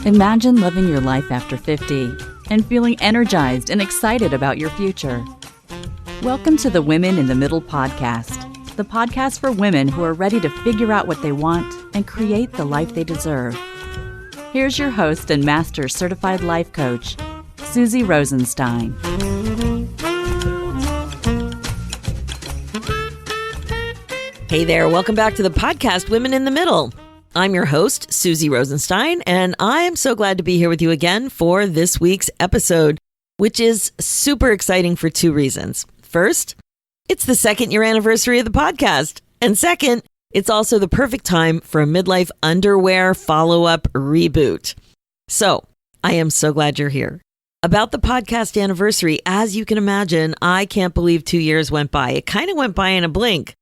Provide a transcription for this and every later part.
Imagine living your life after 50 and feeling energized and excited about your future. Welcome to the Women in the Middle podcast, the podcast for women who are ready to figure out what they want and create the life they deserve. Here's your host and master certified life coach, Suzy Rosenstein. Hey there, welcome back to the podcast, Women in the Middle. I'm your host, Suzy Rosenstein, and I am so glad to be here with you again for this week's episode, which is super exciting for two reasons. First, it's the second year anniversary of the podcast. And second, it's also the perfect time for a midlife underwear follow-up reboot. So, I am so glad you're here. About the podcast anniversary, as you can imagine, I can't believe 2 years went by. It kind of went by in a blink.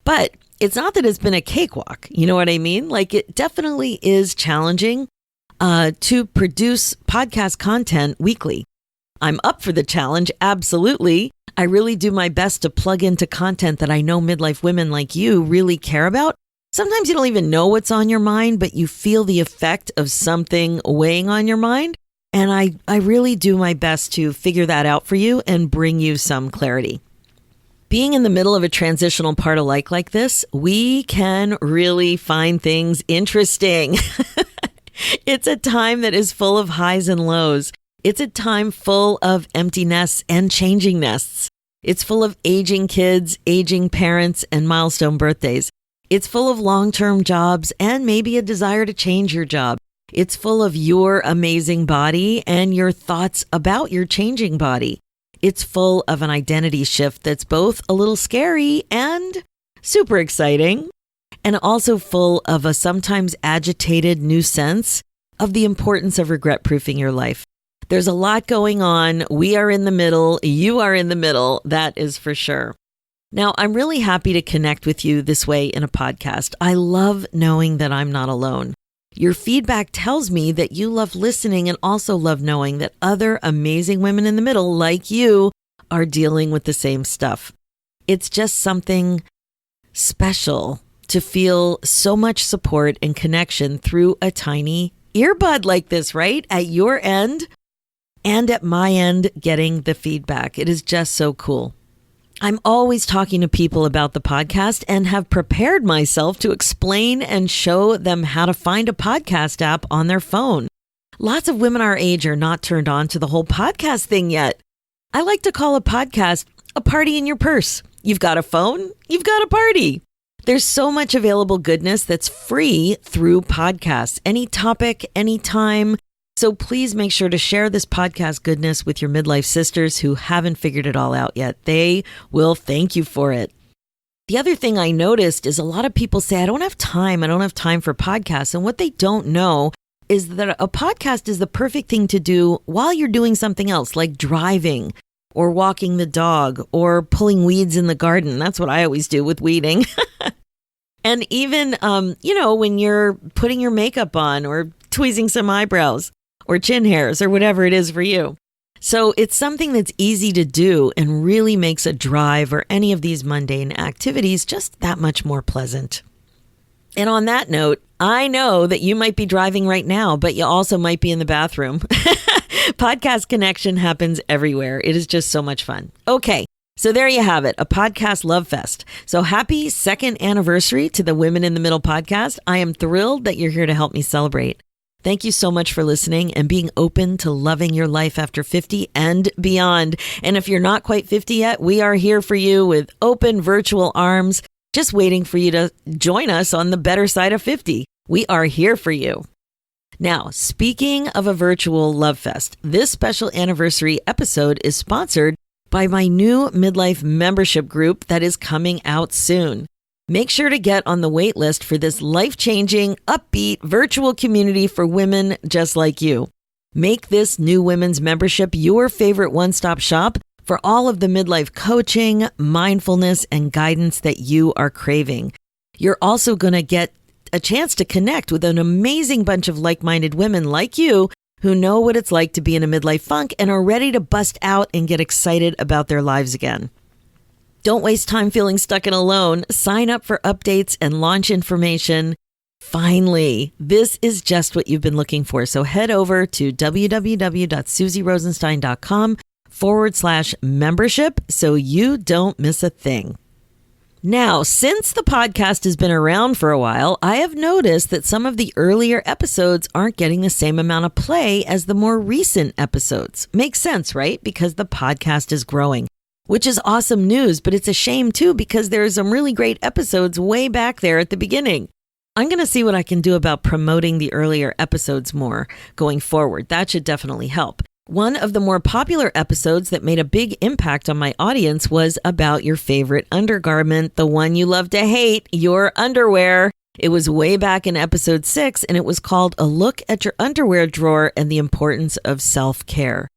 But it's not that it's been a cakewalk. You know what I mean? Like, it definitely is challenging to produce podcast content weekly. I'm up for the challenge, absolutely. I really do my best to plug into content that I know midlife women like you really care about. Sometimes you don't even know what's on your mind, but you feel the effect of something weighing on your mind. And I really do my best to figure that out for you and bring you some clarity. Being in the middle of a transitional part of life like this, we can really find things interesting. It's a time that is full of highs and lows. It's a time full of empty nests and changing nests. It's full of aging kids, aging parents, and milestone birthdays. It's full of long-term jobs and maybe a desire to change your job. It's full of your amazing body and your thoughts about your changing body. It's full of an identity shift that's both a little scary and super exciting, and also full of a sometimes agitated new sense of the importance of regret-proofing your life. There's a lot going on. We are in the middle. You are in the middle. That is for sure. Now, I'm really happy to connect with you this way in a podcast. I love knowing that I'm not alone. Your feedback tells me that you love listening and also love knowing that other amazing women in the middle, like you, are dealing with the same stuff. It's just something special to feel so much support and connection through a tiny earbud like this, right? At your end and at my end, getting the feedback. It is just so cool. I'm always talking to people about the podcast and have prepared myself to explain and show them how to find a podcast app on their phone. Lots of women our age are not turned on to the whole podcast thing yet. I like to call a podcast a party in your purse. You've got a phone, you've got a party. There's so much available goodness that's free through podcasts, any topic, anytime. So please make sure to share this podcast goodness with your midlife sisters who haven't figured it all out yet. They will thank you for it. The other thing I noticed is a lot of people say, I don't have time for podcasts. And what they don't know is that a podcast is the perfect thing to do while you're doing something else, like driving or walking the dog or pulling weeds in the garden. That's what I always do with weeding. And even, when you're putting your makeup on or tweezing some eyebrows, or chin hairs, or whatever it is for you. So it's something that's easy to do and really makes a drive or any of these mundane activities just that much more pleasant. And on that note, I know that you might be driving right now, but you also might be in the bathroom. Podcast connection happens everywhere. It is just so much fun. Okay, so there you have it, a podcast love fest. So happy second anniversary to the Women in the Middle podcast. I am thrilled that you're here to help me celebrate. Thank you so much for listening and being open to loving your life after 50 and beyond. And if you're not quite 50 yet, we are here for you with open virtual arms, just waiting for you to join us on the better side of 50. We are here for you. Now, speaking of a virtual love fest, this special anniversary episode is sponsored by my new Midlife membership group that is coming out soon. Make sure to get on the wait list for this life-changing, upbeat, virtual community for women just like you. Make this new women's membership your favorite one-stop shop for all of the midlife coaching, mindfulness, and guidance that you are craving. You're also going to get a chance to connect with an amazing bunch of like-minded women like you who know what it's like to be in a midlife funk and are ready to bust out and get excited about their lives again. Don't waste time feeling stuck and alone. Sign up for updates and launch information Finally, this is just what you've been looking for. So head over to www.suzyrosenstein.com/membership so you don't miss a thing. Now, since the podcast has been around for a while, I have noticed that some of the earlier episodes aren't getting the same amount of play as the more recent episodes. Makes sense, right? Because the podcast is growing, which is awesome news, but it's a shame too because there are some really great episodes way back there at the beginning. I'm going to see what I can do about promoting the earlier episodes more going forward. That should definitely help. One of the more popular episodes that made a big impact on my audience was about your favorite undergarment, the one you love to hate, your underwear. It was way back in episode 6, and it was called A Look at Your Underwear Drawer and the Importance of Self-Care.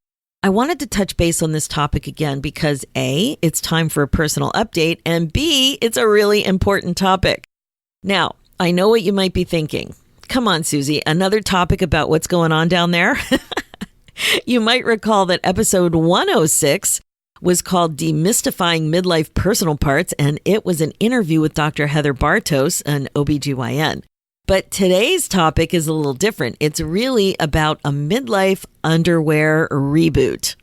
I wanted to touch base on this topic again because A, it's time for a personal update, and B, it's a really important topic. Now, I know what you might be thinking. Come on, Suzy, another topic about what's going on down there? You might recall that episode 106 was called Demystifying Midlife Personal Parts, and it was an interview with Dr. Heather Bartos, an OBGYN. But today's topic is a little different. It's really about a midlife underwear reboot.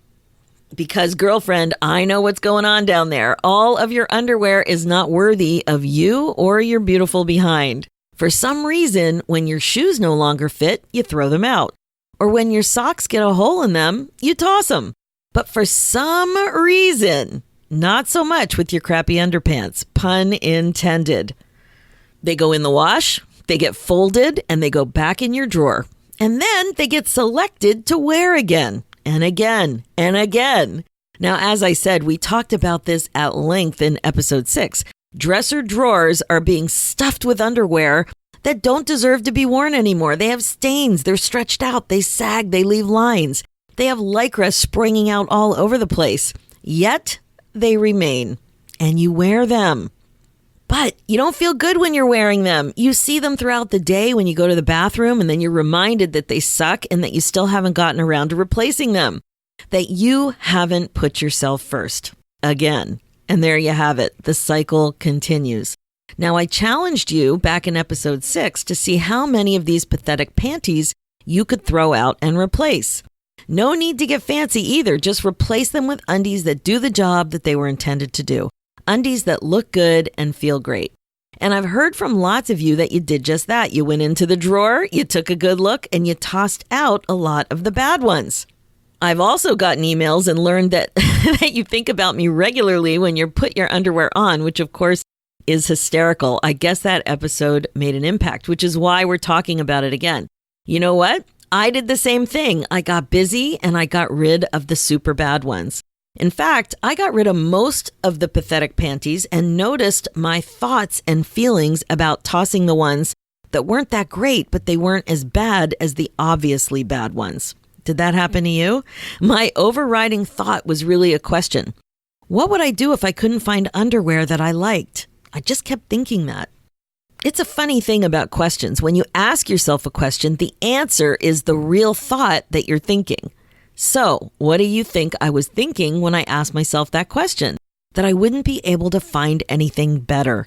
Because, girlfriend, I know what's going on down there. All of your underwear is not worthy of you or your beautiful behind. For some reason, when your shoes no longer fit, you throw them out. Or when your socks get a hole in them, you toss them. But for some reason, not so much with your crappy underpants, pun intended. They go in the wash, they get folded, and they go back in your drawer. And then they get selected to wear again. And again, and again. Now, as I said, we talked about this at length in episode 6. Dresser drawers are being stuffed with underwear that don't deserve to be worn anymore. They have stains, they're stretched out, they sag, they leave lines. They have lycra springing out all over the place. Yet, they remain, and you wear them. But you don't feel good when you're wearing them. You see them throughout the day when you go to the bathroom, and then you're reminded that they suck and that you still haven't gotten around to replacing them. That you haven't put yourself first. Again. And there you have it. The cycle continues. Now, I challenged you back in episode 6 to see how many of these pathetic panties you could throw out and replace. No need to get fancy either. Just replace them with undies that do the job that they were intended to do. Undies that look good and feel great. And I've heard from lots of you that you did just that. You went into the drawer, you took a good look, and you tossed out a lot of the bad ones. I've also gotten emails and learned that, that you think about me regularly when you put your underwear on, which of course is hysterical. I guess that episode made an impact, which is why we're talking about it again. You know what? I did the same thing. I got busy and I got rid of the super bad ones. In fact, I got rid of most of the pathetic panties and noticed my thoughts and feelings about tossing the ones that weren't that great, but they weren't as bad as the obviously bad ones. Did that happen to you? My overriding thought was really a question. What would I do if I couldn't find underwear that I liked? I just kept thinking that. It's a funny thing about questions. When you ask yourself a question, the answer is the real thought that you're thinking. So, what do you think I was thinking when I asked myself that question? That I wouldn't be able to find anything better.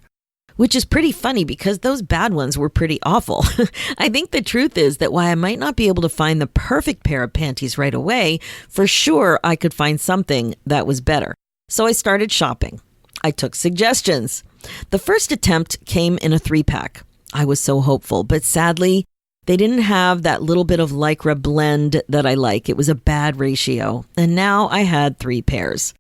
Which is pretty funny because those bad ones were pretty awful. I think the truth is that while I might not be able to find the perfect pair of panties right away, for sure I could find something that was better. So I started shopping. I took suggestions. The first attempt came in a 3-pack. I was so hopeful, but sadly, they didn't have that little bit of lycra blend that I like. It was a bad ratio, and now I had 3 pairs.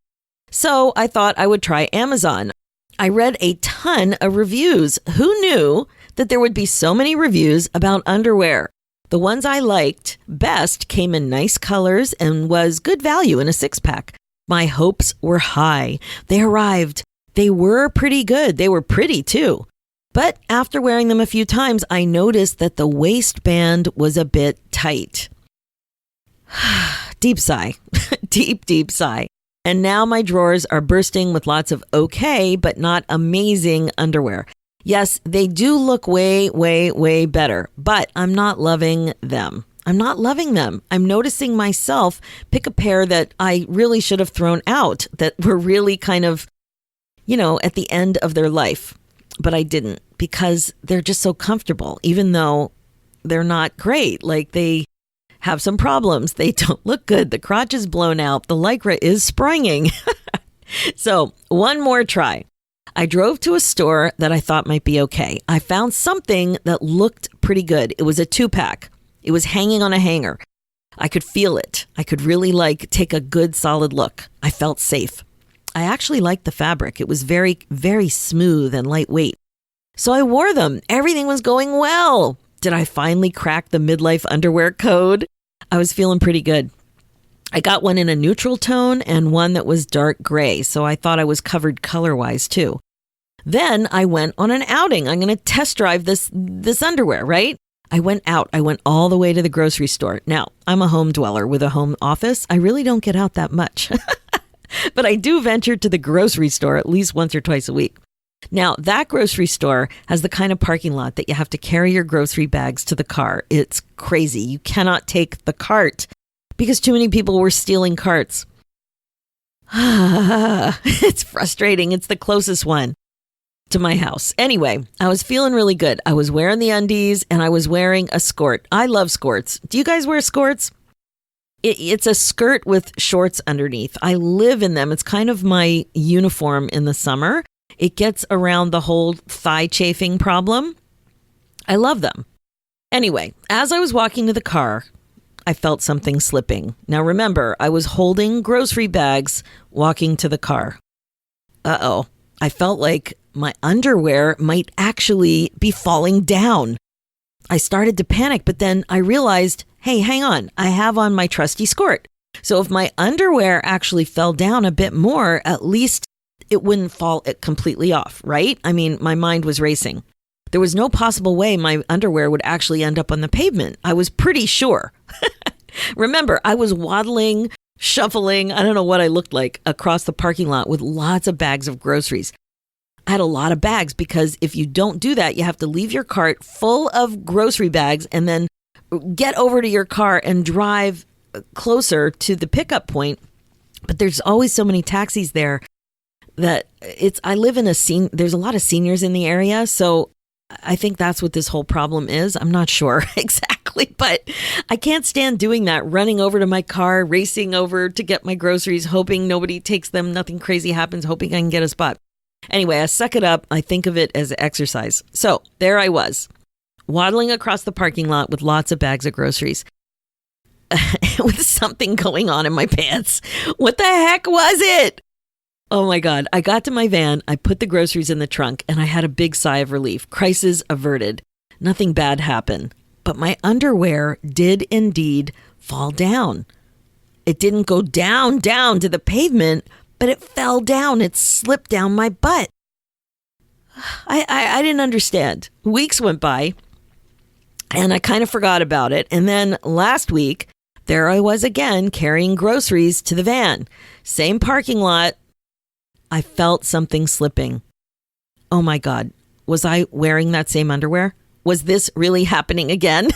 So I thought I would try Amazon. I read a ton of reviews. Who knew that there would be so many reviews about underwear? The ones I liked best came in nice colors and was good value in a 6-pack. My hopes were high. They arrived. They were pretty good. They were pretty too. But after wearing them a few times, I noticed that the waistband was a bit tight. Deep sigh. Deep sigh. And now my drawers are bursting with lots of okay, but not amazing underwear. Yes, they do look way, way, way better, but I'm not loving them. I'm noticing myself pick a pair that I really should have thrown out, that were really kind of, at the end of their life. but I didn't because they're just so comfortable, even though they're not great. Like they have some problems. They don't look good. The crotch is blown out. The Lycra is springing. So one more try. I drove to a store that I thought might be okay. I found something that looked pretty good. It was a 2-pack. It was hanging on a hanger. I could feel it. I could really take a good solid look. I felt safe. I actually liked the fabric. It was very, very smooth and lightweight. So I wore them. Everything was going well. Did I finally crack the Midlife underwear code? I was feeling pretty good. I got one in a neutral tone and one that was dark gray, so I thought I was covered color-wise too. Then I went on an outing. I'm going to test drive this underwear, right? I went out. I went all the way to the grocery store. Now, I'm a home dweller with a home office. I really don't get out that much. But I do venture to the grocery store at least once or twice a week. Now, that grocery store has the kind of parking lot that you have to carry your grocery bags to the car. It's crazy. You cannot take the cart because too many people were stealing carts. It's frustrating. It's the closest one to my house. Anyway, I was feeling really good. I was wearing the undies and I was wearing a skirt. I love skirts. Do you guys wear skirts? It's a skirt with shorts underneath. I live in them. It's kind of my uniform in the summer. It gets around the whole thigh chafing problem. I love them. Anyway, as I was walking to the car, I felt something slipping. Now remember, I was holding grocery bags walking to the car. Uh-oh. I felt like my underwear might actually be falling down. I started to panic, but then I realized, hey, hang on, I have on my trusty skirt. So if my underwear actually fell down a bit more, at least it wouldn't fall completely off, right? I mean, my mind was racing. There was no possible way my underwear would actually end up on the pavement. I was pretty sure. Remember, I was waddling, shuffling, I don't know what I looked like, across the parking lot with lots of bags of groceries. I had a lot of bags because if you don't do that, you have to leave your cart full of grocery bags and then get over to your car and drive closer to the pickup point. But there's always so many taxis there that I live in there's a lot of seniors in the area. So I think that's what this whole problem is. I'm not sure exactly, but I can't stand doing that, running over to my car, racing over to get my groceries, hoping nobody takes them, nothing crazy happens, hoping I can get a spot. Anyway, I suck it up. I think of it as exercise. So there I was, waddling across the parking lot with lots of bags of groceries with something going on in my pants. What the heck was it? Oh my God. I got to my van. I put the groceries in the trunk and I had a big sigh of relief. Crisis averted. Nothing bad happened. But my underwear did indeed fall down. It didn't go down to the pavement, but it fell down. It slipped down my butt. I didn't understand. Weeks went by and I kind of forgot about it. And then last week, there I was again carrying groceries to the van. Same parking lot. I felt something slipping. Oh my God. Was I wearing that same underwear? Was this really happening again?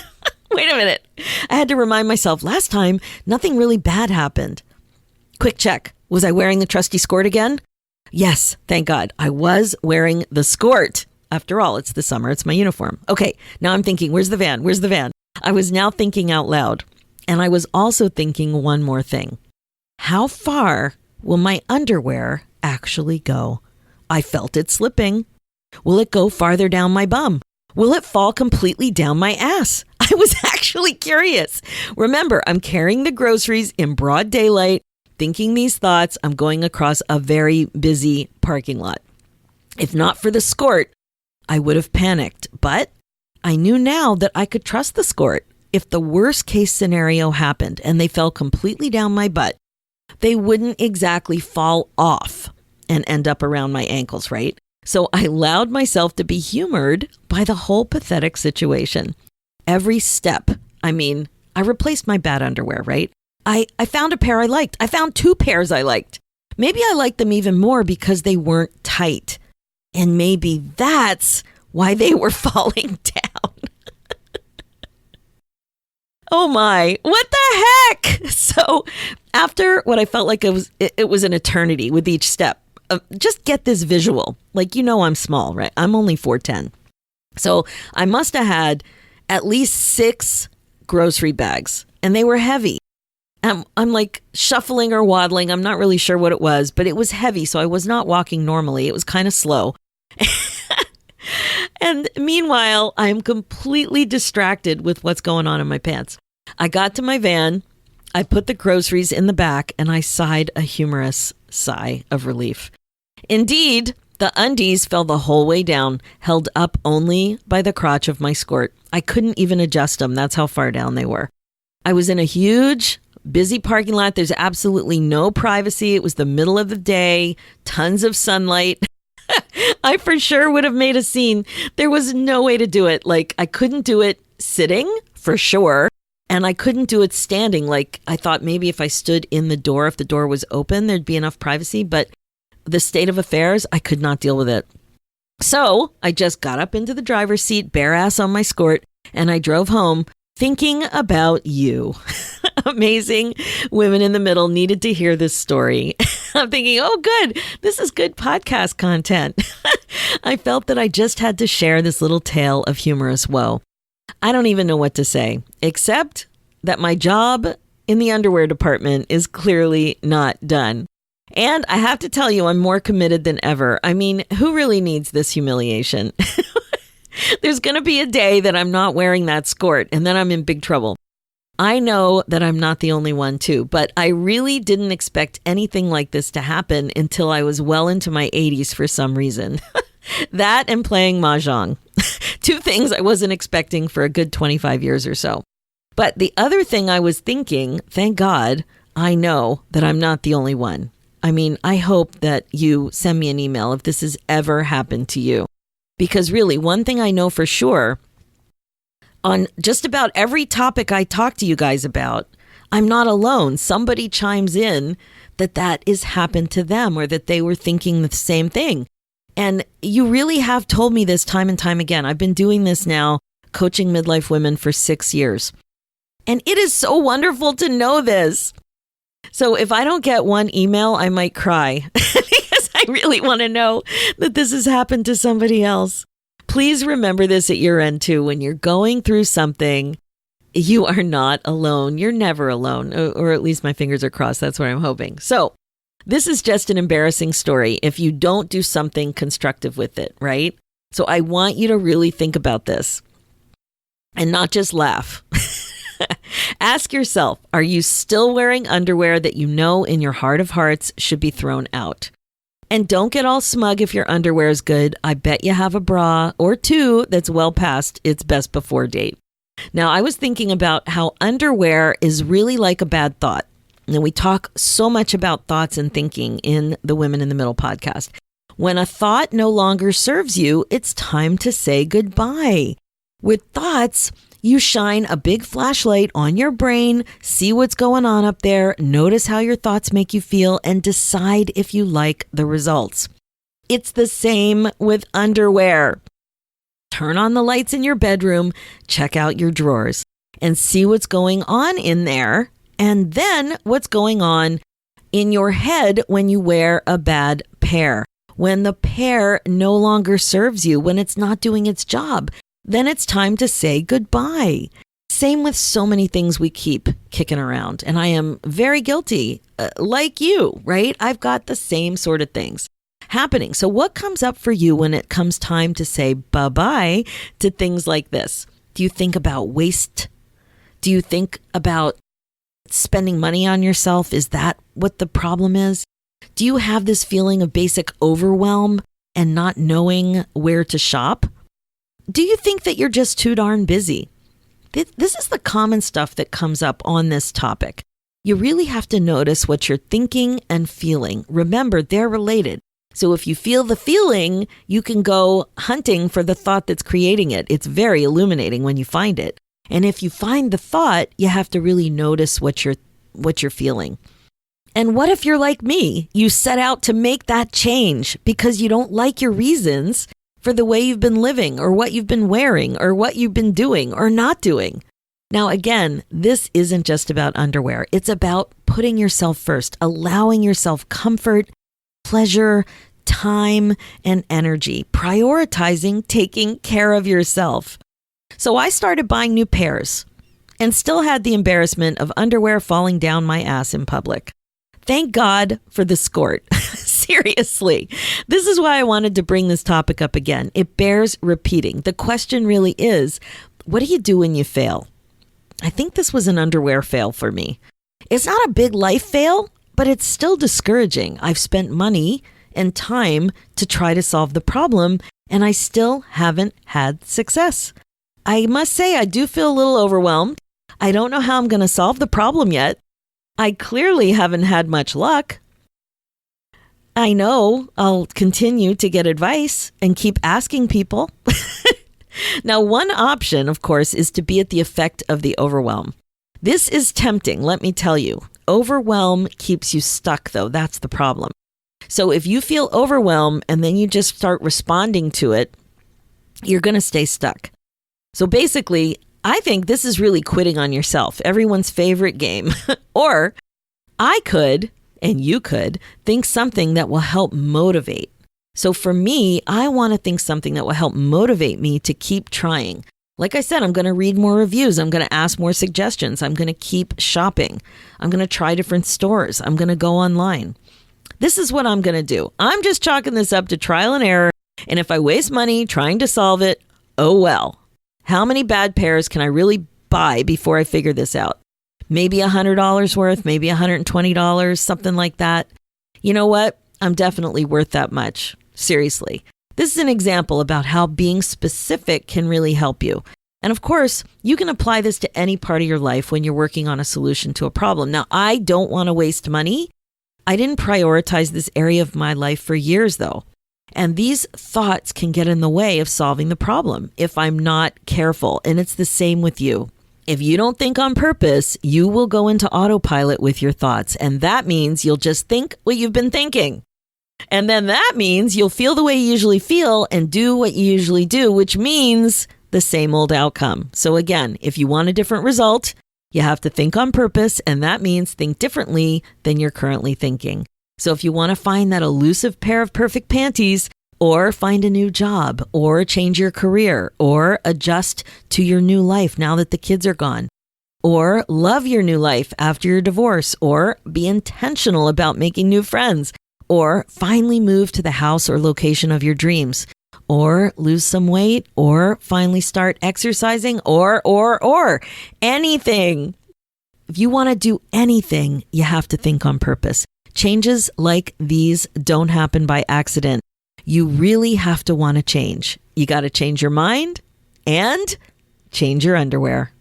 Wait a minute. I had to remind myself, last time, nothing really bad happened. Quick check. Was I wearing the trusty skirt again? Yes, thank God. I was wearing the skirt. After all, it's the summer. It's my uniform. Okay, now I'm thinking, where's the van? Where's the van? I was now thinking out loud. And I was also thinking one more thing. How far will my underwear actually go? I felt it slipping. Will it go farther down my bum? Will it fall completely down my ass? I was actually curious. Remember, I'm carrying the groceries in broad daylight, thinking these thoughts. I'm going across a very busy parking lot. If not for the skirt, I would have panicked. But I knew now that I could trust the skirt. If the worst case scenario happened and they fell completely down my butt, they wouldn't exactly fall off and end up around my ankles, right? So I allowed myself to be humored by the whole pathetic situation. Every step, I replaced my bad underwear, right? I found a pair I liked. I found 2 pairs I liked. Maybe I liked them even more because they weren't tight. And maybe that's why they were falling down. Oh my, what the heck? So after what I felt like it was an eternity with each step, just get this visual. Like, I'm small, right? I'm only 4'10". So I must have had at least 6 grocery bags, and they were heavy. I'm like shuffling or waddling. I'm not really sure what it was, but it was heavy. So I was not walking normally. It was kind of slow. And meanwhile, I am completely distracted with what's going on in my pants. I got to my van. I put the groceries in the back, and I sighed a humorous sigh of relief. Indeed, the undies fell the whole way down, held up only by the crotch of my skirt. I couldn't even adjust them. That's how far down they were. I was in a huge, busy parking lot. There's absolutely no privacy. It was the middle of the day, tons of sunlight. I for sure would have made a scene. There was no way to do it. Like, I couldn't do it sitting, for sure. And I couldn't do it standing. Like, I thought maybe if I stood in the door, if the door was open, there'd be enough privacy. But the state of affairs, I could not deal with it. So I just got up into the driver's seat, bare ass on my skirt, and I drove home thinking about you. Amazing women in the middle needed to hear this story. I'm thinking, oh, good. This is good podcast content. I felt that I just had to share this little tale of humorous woe. I don't even know what to say, except that my job in the underwear department is clearly not done. And I have to tell you, I'm more committed than ever. I mean, who really needs this humiliation? There's going to be a day that I'm not wearing that skirt, and then I'm in big trouble. I know that I'm not the only one too, but I really didn't expect anything like this to happen until I was well into my 80s for some reason. That and playing mahjong. 2 things I wasn't expecting for a good 25 years or so. But the other thing I was thinking, thank God, I know that I'm not the only one. I mean, I hope that you send me an email if this has ever happened to you. Because really, one thing I know for sure, on just about every topic I talk to you guys about, I'm not alone. Somebody chimes in that is happened to them or that they were thinking the same thing. And you really have told me this time and time again. I've been doing this now, coaching midlife women for 6 years. And it is so wonderful to know this. So if I don't get one email, I might cry because I really want to know that this has happened to somebody else. Please remember this at your end too. When you're going through something, you are not alone. You're never alone, or at least my fingers are crossed. That's what I'm hoping. So this is just an embarrassing story if you don't do something constructive with it, right? So I want you to really think about this and not just laugh. Ask yourself, are you still wearing underwear that you know in your heart of hearts should be thrown out? And don't get all smug if your underwear is good. I bet you have a bra or 2 that's well past its best before date. Now, I was thinking about how underwear is really like a bad thought. And we talk so much about thoughts and thinking in the Women in the Middle podcast. When a thought no longer serves you, it's time to say goodbye. With thoughts, you shine a big flashlight on your brain, see what's going on up there, notice how your thoughts make you feel, and decide if you like the results. It's the same with underwear. Turn on the lights in your bedroom, check out your drawers, and see what's going on in there, and then what's going on in your head when you wear a bad pair. When the pair no longer serves you, when it's not doing its job, then it's time to say goodbye. Same with so many things we keep kicking around. And I am very guilty, like you, right? I've got the same sort of things happening. So what comes up for you when it comes time to say bye-bye to things like this? Do you think about waste? Do you think about spending money on yourself? Is that what the problem is? Do you have this feeling of basic overwhelm and not knowing where to shop? Do you think that you're just too darn busy? This is the common stuff that comes up on this topic. You really have to notice what you're thinking and feeling. Remember, they're related. So if you feel the feeling, you can go hunting for the thought that's creating it. It's very illuminating when you find it. And if you find the thought, you have to really notice what you're feeling. And what if you're like me? You set out to make that change because you don't like your reasons for the way you've been living or what you've been wearing or what you've been doing or not doing. Now, again, this isn't just about underwear. It's about putting yourself first, allowing yourself comfort, pleasure, time, and energy, prioritizing taking care of yourself. So I started buying new pairs and still had the embarrassment of underwear falling down my ass in public. Thank God for the skort. Seriously. This is why I wanted to bring this topic up again. It bears repeating. The question really is, what do you do when you fail? I think this was an underwear fail for me. It's not a big life fail, but it's still discouraging. I've spent money and time to try to solve the problem, and I still haven't had success. I must say, I do feel a little overwhelmed. I don't know how I'm going to solve the problem yet. I clearly haven't had much luck. I know I'll continue to get advice and keep asking people. Now, one option, of course, is to be at the effect of the overwhelm. This is tempting, let me tell you. Overwhelm keeps you stuck, though. That's the problem. So if you feel overwhelmed and then you just start responding to it, you're going to stay stuck. So basically, I think this is really quitting on yourself, everyone's favorite game. Or I could, and you could, think something that will help motivate. So for me, I want to think something that will help motivate me to keep trying. Like I said, I'm going to read more reviews. I'm going to ask more suggestions. I'm going to keep shopping. I'm going to try different stores. I'm going to go online. This is what I'm going to do. I'm just chalking this up to trial and error. And if I waste money trying to solve it, oh well. How many bad pairs can I really buy before I figure this out? Maybe $100 worth, maybe $120, something like that. You know what? I'm definitely worth that much. Seriously. This is an example about how being specific can really help you. And of course, you can apply this to any part of your life when you're working on a solution to a problem. Now, I don't want to waste money. I didn't prioritize this area of my life for years, though. And these thoughts can get in the way of solving the problem if I'm not careful. And it's the same with you. If you don't think on purpose, you will go into autopilot with your thoughts. And that means you'll just think what you've been thinking. And then that means you'll feel the way you usually feel and do what you usually do, which means the same old outcome. So again, if you want a different result, you have to think on purpose. And that means think differently than you're currently thinking. So if you want to find that elusive pair of perfect panties, or find a new job, or change your career, or adjust to your new life now that the kids are gone, or love your new life after your divorce, or be intentional about making new friends, or finally move to the house or location of your dreams, or lose some weight, or finally start exercising, or anything. If you want to do anything, you have to think on purpose. Changes like these don't happen by accident. You really have to want to change. You got to change your mind and change your underwear.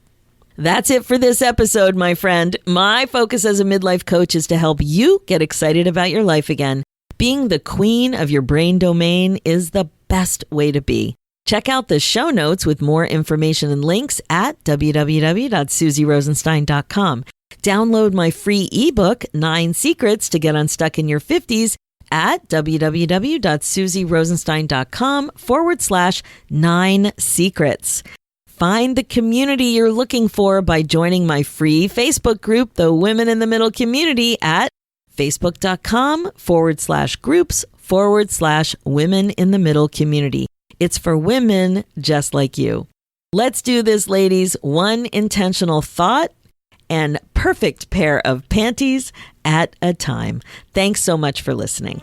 That's it for this episode, my friend. My focus as a midlife coach is to help you get excited about your life again. Being the queen of your brain domain is the best way to be. Check out the show notes with more information and links at www.suzyrosenstein.com. Download my free ebook, 9 Secrets to Get Unstuck in Your 50s, at www.suzyrosenstein.com/9 secrets. Find the community you're looking for by joining my free Facebook group, the Women in the Middle Community, at facebook.com/groups/Women in the Middle Community. It's for women just like you. Let's do this, ladies. One intentional thought and perfect pair of panties at a time. Thanks so much for listening.